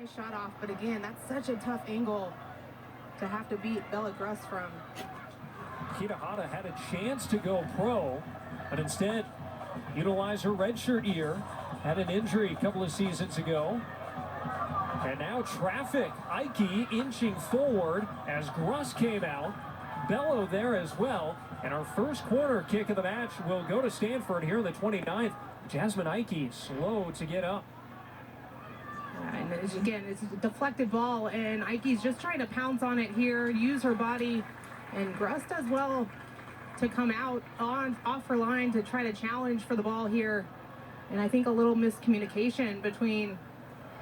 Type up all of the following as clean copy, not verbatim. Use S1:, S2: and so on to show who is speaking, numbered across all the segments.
S1: nice shot off, but again, that's such a tough angle to have to beat Bella Gruss from.
S2: Kitahara had a chance to go pro, but instead utilized her redshirt year. Had an injury a couple of seasons ago. And now traffic. Ike inching forward as Gruss came out. Bello there as well. And our first corner kick of the match will go to Stanford here in the 29th. Jasmine Ike slow to get up.
S1: And again, it's a deflected ball, and Ike's just trying to pounce on it here, use her body, and Gruss does well to come out off her line to try to challenge for the ball here. And I think a little miscommunication between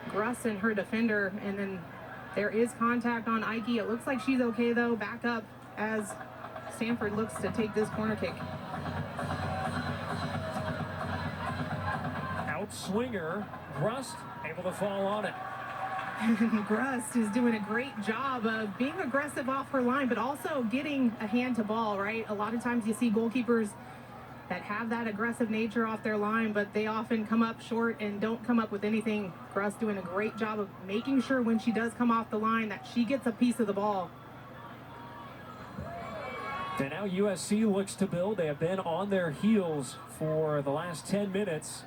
S1: Gruss and her defender, and then there is contact on Ike. It looks like she's okay though. Back up as Stanford looks to take this corner kick.
S2: Outswinger, Gruss able to fall on it.
S1: Gruss is doing a great job of being aggressive off her line, but also getting a hand to ball, right? A lot of times you see goalkeepers that have that aggressive nature off their line, but they often come up short and don't come up with anything. Gruss doing a great job of making sure when she does come off the line that she gets a piece of the ball.
S2: And now USC looks to build. They have been on their heels for the last 10 minutes.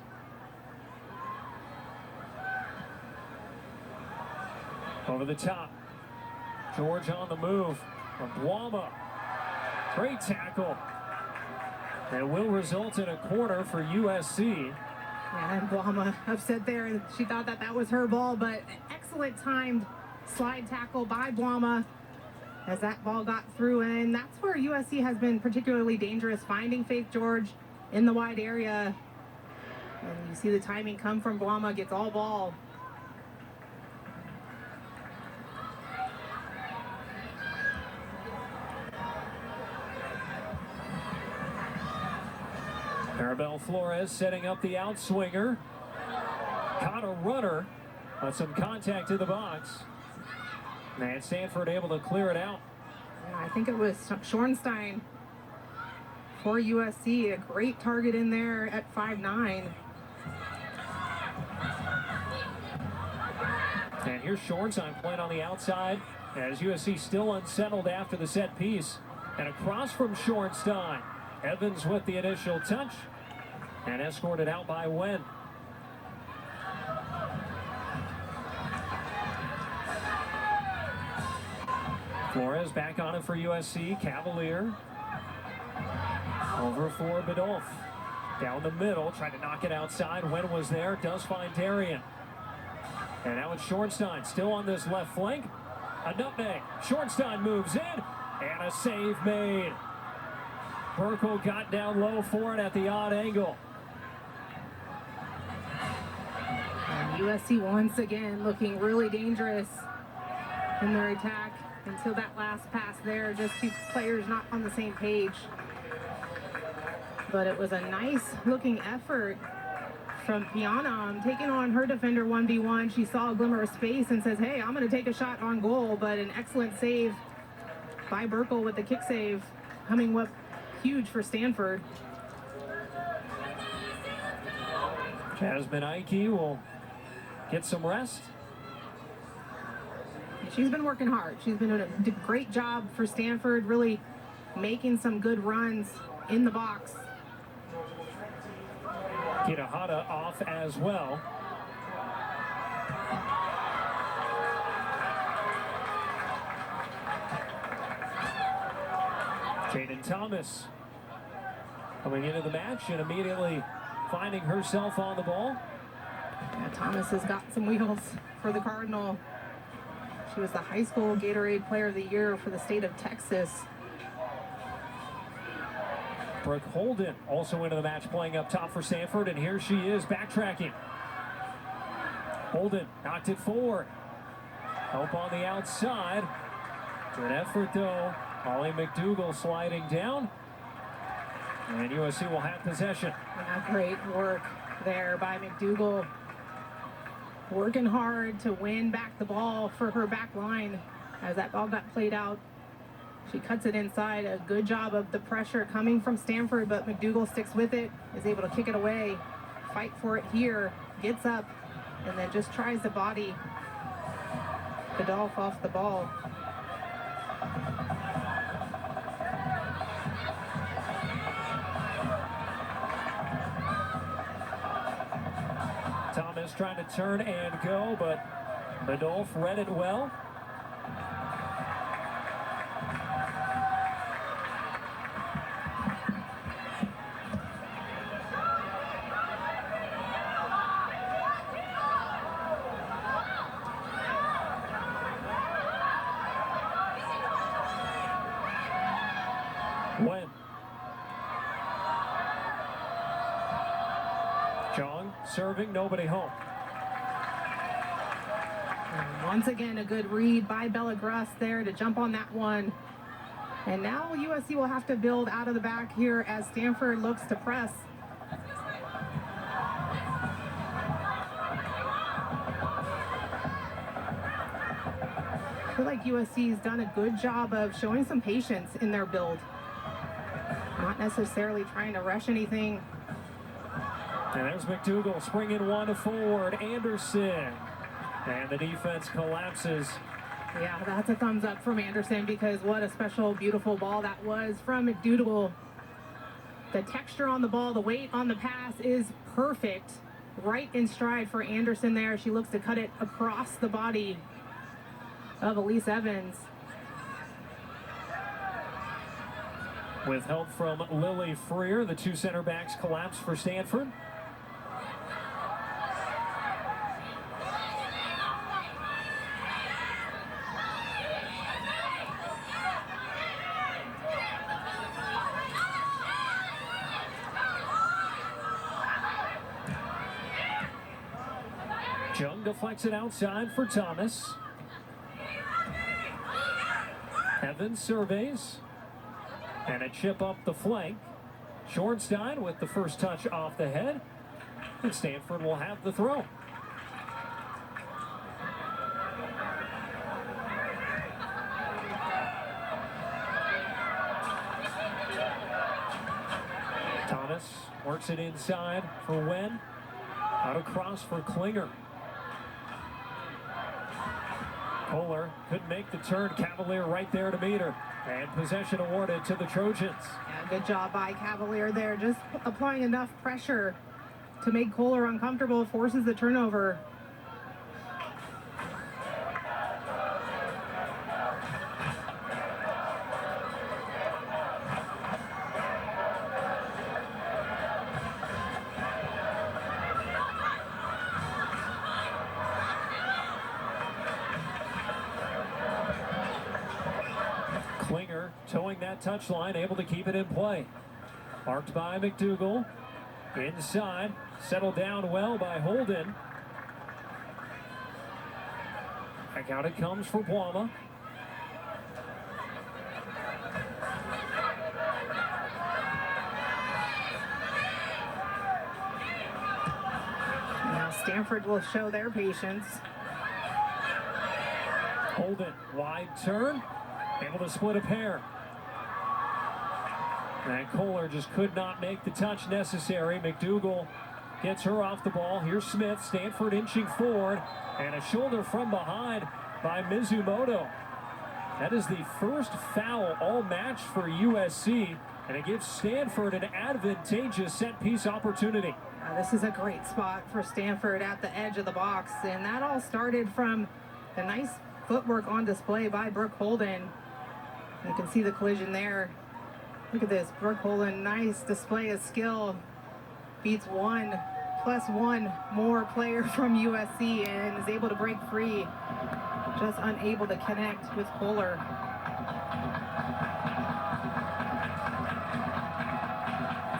S2: Over the top. George on the move. Abuama. Great tackle. And will result in a corner for USC.
S1: Yeah, and Abuama upset there. She thought that that was her ball, but excellent timed slide tackle by Abuama as that ball got through. And that's where USC has been particularly dangerous, finding Faith George in the wide area. And you see the timing come from Abuama, gets all ball.
S2: Maribel Flores setting up the outswinger. Caught a runner, but some contact in the box. And Stanford able to clear it out.
S1: Yeah, I think it was Schornstein for USC. A great target in there at 5'9".
S2: And here's Schornstein playing on the outside as USC still unsettled after the set piece. And across from Schornstein. Evans with the initial touch and escorted out by Wen. Flores back on it for USC. Cavalier. Over for Bidolph. Down the middle, trying to knock it outside. Wen was there, does find Darian. And now it's Schornstein still on this left flank. A nutmeg. Schornstein moves in and a save made. Burkle got down low for it at the odd angle.
S1: And USC once again looking really dangerous in their attack until that last pass there. Just two players not on the same page. But it was a nice looking effort from Piana, taking on her defender 1v1. She saw a glimmer of space and says, hey, I'm going to take a shot on goal. But an excellent save by Burkle with the kick save coming up huge for Stanford.
S2: Jasmine Ike will get some rest.
S1: She's been working hard. She's been doing a great job for Stanford, really making some good runs in the box.
S2: Kitahara off as well. Jaden Thomas coming into the match and immediately finding herself on the ball.
S1: Yeah, Thomas has got some wheels for the Cardinal. She was the high school Gatorade Player of the Year for the state of Texas.
S2: Brooke Holden also into the match playing up top for Stanford, and here she is backtracking. Holden knocked it forward. Help on the outside. Good effort though. Holly McDougall sliding down. And USC will have possession.
S1: Yeah, great work there by McDougall. Working hard to win back the ball for her back line as that ball got played out. She cuts it inside. A good job of the pressure coming from Stanford, but McDougall sticks with it, is able to kick it away, fight for it here, gets up, and then just tries the body the Dolph off the ball.
S2: Thomas trying to turn and go, but Adolph read it well. When Jung serving, nobody home.
S1: And once again, a good read by Bella Gruss there to jump on that one. And now USC will have to build out of the back here as Stanford looks to press. I feel like USC has done a good job of showing some patience in their build. Not necessarily trying to rush anything.
S2: And there's McDougal springing one forward. Anderson. And the defense collapses.
S1: Yeah, that's a thumbs up from Anderson because what a special, beautiful ball that was from McDougal. The texture on the ball, the weight on the pass is perfect. Right in stride for Anderson there. She looks to cut it across the body of Elise Evans.
S2: With help from Lily Freer, the two center backs collapse for Stanford. Jung deflects it outside for Thomas. Evans surveys. And a chip up the flank. Schornstein with the first touch off the head. And Stanford will have the throw. Thomas works it inside for Wen. Out across for Klinger. Kohler couldn't make the turn. Cavalier right there to meet her. And possession awarded to the Trojans.
S1: Yeah, good job by Cavalier there. Just applying enough pressure to make Kohler uncomfortable, forces the turnover.
S2: Klinger towing that touchline, able to keep it in play. Marked by McDougal. Inside, settled down well by Holden. Back out it comes for Boima.
S1: Now Stanford will show their patience.
S2: Holden, wide turn. Able to split a pair. And Kohler just could not make the touch necessary. McDougal gets her off the ball. Here's Smith. Stanford inching forward. And a shoulder from behind by Mizumoto. That is the first foul all match for USC. And it gives Stanford an advantageous set-piece opportunity.
S1: This is a great spot for Stanford at the edge of the box. And that all started from the nice footwork on display by Brooke Holden. You can see the collision there. Look at this, Brooke Holden, nice display of skill. Beats one plus one more player from USC and is able to break free. Just unable to connect with Kohler.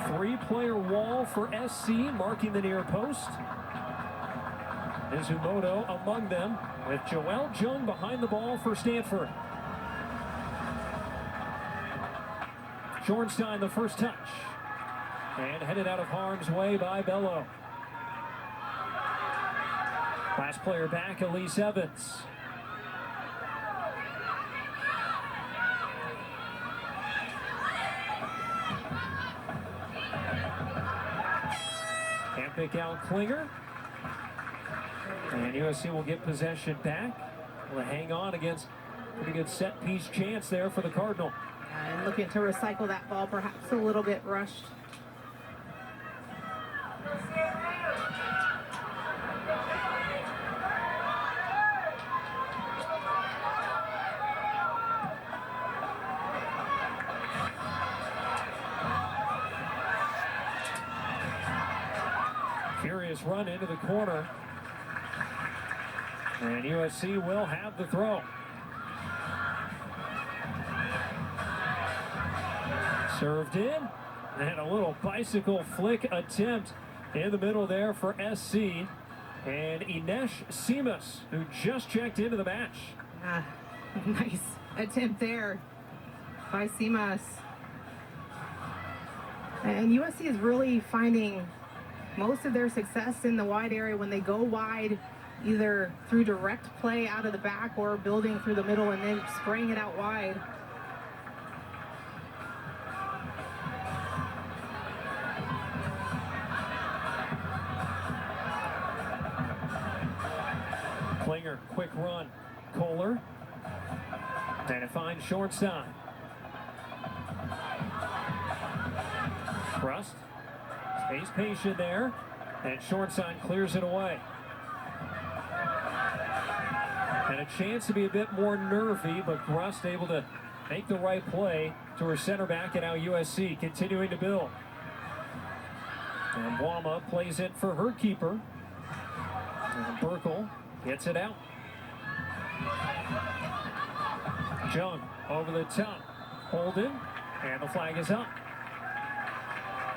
S2: Three-player wall for SC, marking the near post. Mizumoto among them, with Joelle Jung behind the ball for Stanford. Schornstein the first touch. And headed out of harm's way by Bello. Last player back, Elise Evans. Can't pick out Klinger. And USC will get possession back. Able to hang on against pretty good set piece chance there for the Cardinal.
S1: And looking to recycle that ball, perhaps a little bit rushed.
S2: Furious run into the corner. And USC will have the throw. Served in. And a little bicycle flick attempt in the middle there for SC. And Inesh Simas, who just checked into the match.
S1: Nice attempt there by Simas. And USC is really finding most of their success in the wide area when they go wide, either through direct play out of the back or building through the middle and then spraying it out wide.
S2: Klinger, quick run. Kohler. And it finds short side. Rust stays patient there. And short side clears it away. And a chance to be a bit more nervy, but Rust able to make the right play to her center back, and now USC continuing to build. And Wama plays it for her keeper. And Burkle gets it out. Jung over the top. Holden. And the flag is up.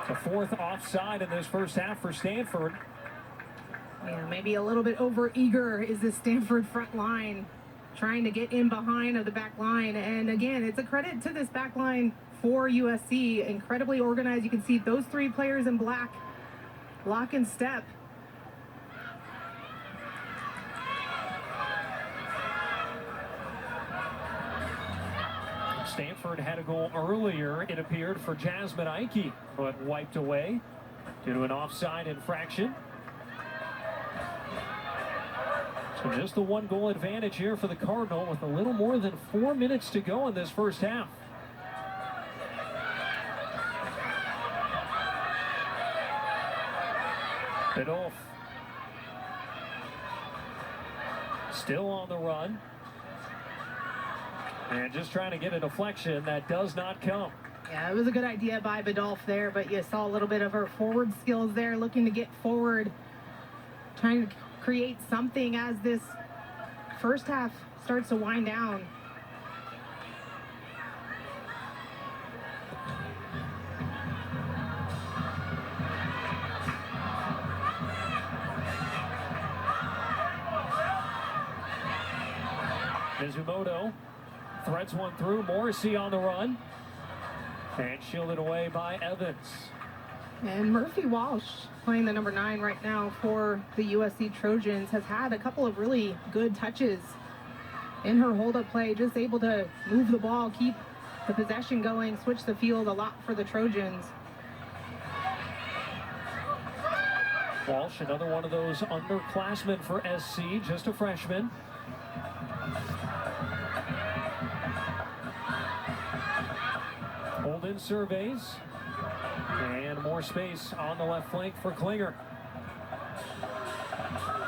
S2: The fourth offside in this first half for Stanford.
S1: Yeah, maybe a little bit over-eager is the Stanford front line, trying to get in behind of the back line. And again, it's a credit to this back line for USC. Incredibly organized. You can see those three players in black lock and step.
S2: Stanford had a goal earlier, it appeared, for Jasmine Ike, but wiped away due to an offside infraction. So just the one goal advantage here for the Cardinal with a little more than 4 minutes to go in this first half. Bidolph still on the run. And just trying to get a deflection that does not come.
S1: Yeah, it was a good idea by Bidolph there, but you saw a little bit of her forward skills there, looking to get forward, trying to create something as this first half starts to wind down.
S2: Mizumoto threads one through. Morrissey on the run. And shielded away by Evans.
S1: And Murphy Walsh, playing the number 9 right now for the USC Trojans, has had a couple of really good touches in her hold-up play. Just able to move the ball, keep the possession going, switch the field a lot for the Trojans.
S2: Walsh, another one of those underclassmen for SC, just a freshman. Holden surveys. And more space on the left flank for Klinger.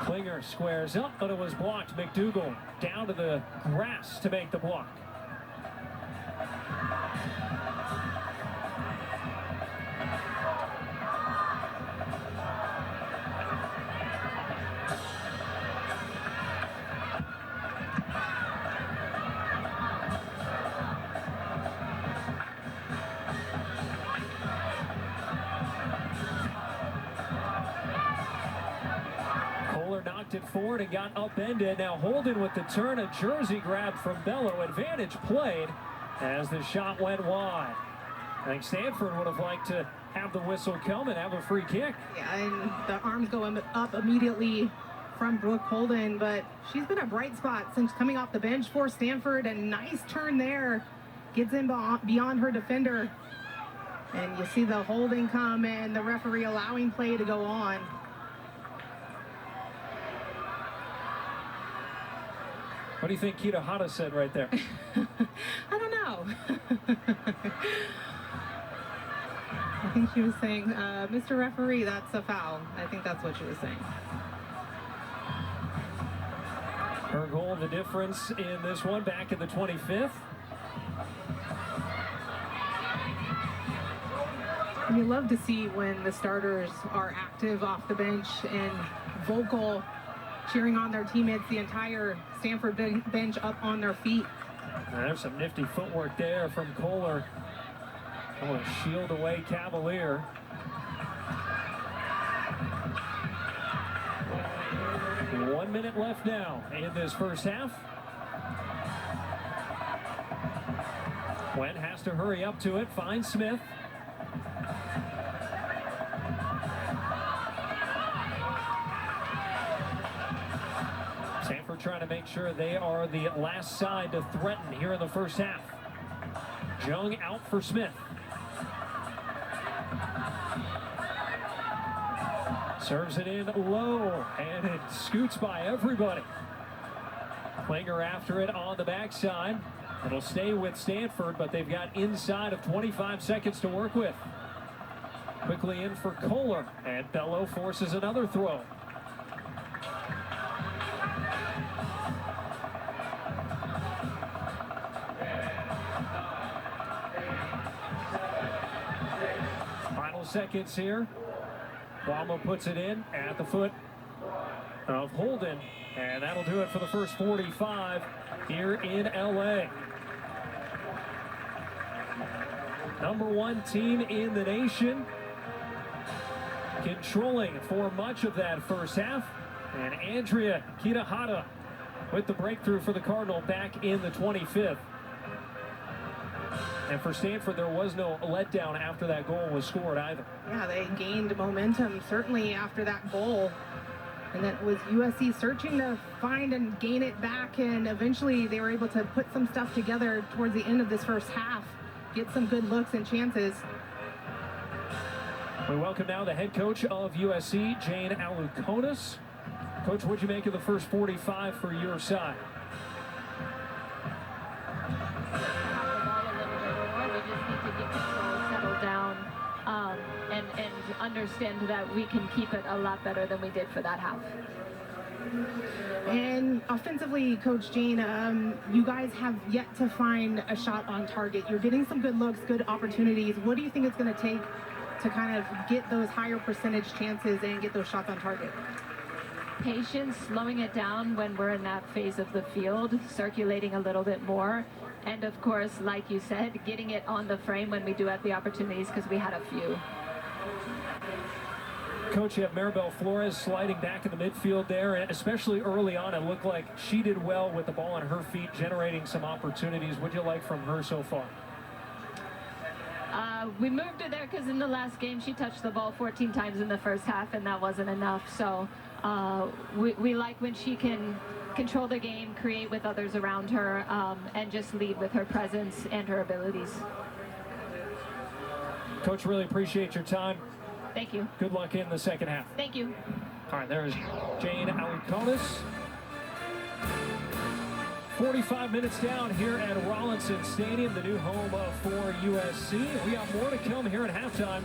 S2: Klinger squares up, but it was blocked. McDougal down to the grass to make the block. Knocked it forward and got upended. Now Holden with the turn, a jersey grab from Bello. Advantage played as the shot went wide. I think Stanford would have liked to have the whistle come and have a free kick.
S1: Yeah, and the arms go up immediately from Brooke Holden, but she's been a bright spot since coming off the bench for Stanford. A nice turn there, gets in beyond her defender. And you see the holding come and the referee allowing play to go on.
S2: What do you think Kita Hata said right there?
S1: I don't know. I think she was saying, Mr. Referee, that's a foul. I think that's what she was saying.
S2: Her goal, the difference in this one, back in the 25th.
S1: And you love to see when the starters are active off the bench and vocal, cheering on their teammates, the entire Stanford bench up on their feet.
S2: There's some nifty footwork there from Kohler. Oh, a shield away Cavalier. One minute left now in this first half. Gwen has to hurry up to it, finds Smith. Stanford trying to make sure they are the last side to threaten here in the first half. Jung out for Smith. Serves it in low, and it scoots by everybody. Klinger after it on the backside. It'll stay with Stanford, but they've got inside of 25 seconds to work with. Quickly in for Kohler, and Bello forces another throw. Final seconds here. Wama puts it in at the foot of Holden, and that'll do it for the first 45 here in LA. Number one team in the nation, controlling for much of that first half, and Andrea Kita Hata with the breakthrough for the Cardinal back in the 25th. And for Stanford, there was no letdown after that goal was scored either.
S1: Yeah, they gained momentum certainly after that goal. And that was USC searching to find and gain it back. And eventually they were able to put some stuff together towards the end of this first half. Get some good looks and chances.
S2: We welcome now the head coach of USC, Jane Alukonis. Coach, what'd you make of the first 45 for your side?
S3: And understand that we can keep it a lot better than we did for that half.
S1: And offensively, Coach Jane, you guys have yet to find a shot on target. You're getting some good looks, good opportunities. What do you think it's going to take to kind of get those higher percentage chances and get those shots on target?
S3: Patience, slowing it down when we're in that phase of the field, circulating a little bit more. And of course, like you said, getting it on the frame when we do have the opportunities, because we had a few.
S2: Coach, you have Maribel Flores sliding back in the midfield there, and especially early on, it looked like she did well with the ball on her feet, generating some opportunities. What do you like from her so far?
S3: We moved her there because in the last game, she touched the ball 14 times in the first half, and that wasn't enough. So we like when she can control the game, create with others around her, and just lead with her presence and her abilities.
S2: Coach, really appreciate your time.
S3: Thank you.
S2: Good luck in the second half.
S3: Thank you.
S2: All right, there's Jane Alukonis. 45 minutes down here at Rollinson Stadium, the new home for USC. We got more to come here at halftime.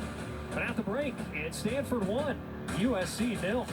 S2: But at the break, it's Stanford 1, USC 0.